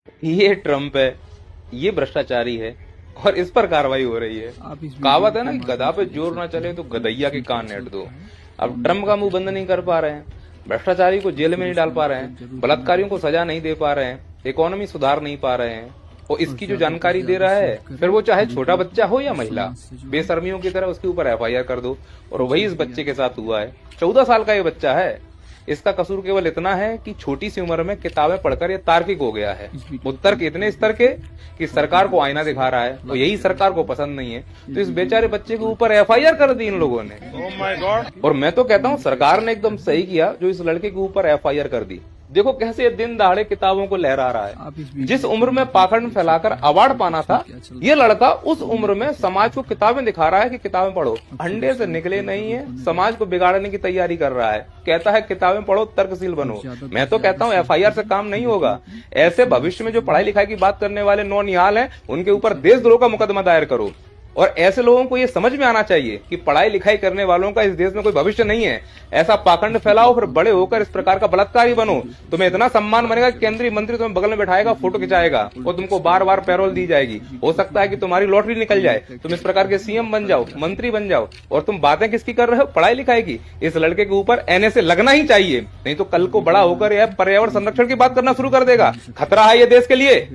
ये ट्रम्प है, ये भ्रष्टाचारी है और इस पर कार्रवाई हो रही है। कहावत है ना कि गधा पे जोर ना चले तो गधैया के कान नेट दो। अब ट्रम्प का मुंह बंद नहीं कर पा रहे हैं, भ्रष्टाचारी को जेल में नहीं डाल पा रहे हैं, बलात्कारियों को सजा नहीं दे पा रहे हैं, इकोनॉमी सुधार नहीं पा रहे हैं, और इसकी जो जानकारी दे रहा है, फिर वो चाहे छोटा बच्चा हो या महिला, बेशर्मियों की तरह उसके ऊपर एफआईआर कर दो। और वही इस बच्चे के साथ हुआ है। 14 साल का ये बच्चा है। इसका कसूर केवल इतना है कि छोटी सी उम्र में किताबें पढ़कर ये तार्किक हो गया है। वो तर्क इतने स्तर के कि सरकार को आईना दिखा रहा है, और यही सरकार को पसंद नहीं है, तो इस बेचारे बच्चे के ऊपर एफआईआर कर दी इन लोगों ने। Oh my God! और मैं तो कहता हूँ सरकार ने एकदम सही किया जो इस लड़के के ऊपर एफआईआर कर दी। देखो कैसे ये दिन दहाड़े किताबों को लहरा रहा है। जिस उम्र में पाखंड फैलाकर अवार्ड पाना था, ये लड़का उस उम्र में समाज को किताबें दिखा रहा है कि किताबें पढ़ो। अंडे से निकले नहीं है, समाज को बिगाड़ने की तैयारी कर रहा है। कहता है किताबें पढ़ो, तर्कशील बनो। मैं तो कहता हूँ एफआईआर से काम नहीं होगा। ऐसे भविष्य में जो पढ़ाई लिखाई की बात करने वाले नौनिहाल हैं, उनके ऊपर देशद्रोह का मुकदमा दायर करो। और ऐसे लोगों को ये समझ में आना चाहिए कि पढ़ाई लिखाई करने वालों का इस देश में कोई भविष्य नहीं है। ऐसा पाखंड फैलाओ, फिर बड़े होकर इस प्रकार का बलात्कारी बनो। तुम्हें इतना सम्मान बनेगा कि केंद्रीय मंत्री तुम्हें बगल में बैठाएगा, फोटो खिंचाएगा, और तुमको बार बार पैरोल दी जाएगी। हो सकता है कि तुम्हारी लॉटरी निकल जाए, तुम इस प्रकार के सीएम बन जाओ, मंत्री बन जाओ। और तुम बातें किसकी कर रहे हो? पढ़ाई लिखाई की। इस लड़के के ऊपर एनएसए लगना ही चाहिए, नहीं तो कल को बड़ा होकर यह पर्यावरण संरक्षण की बात करना शुरू कर देगा। खतरा है ये देश के लिए।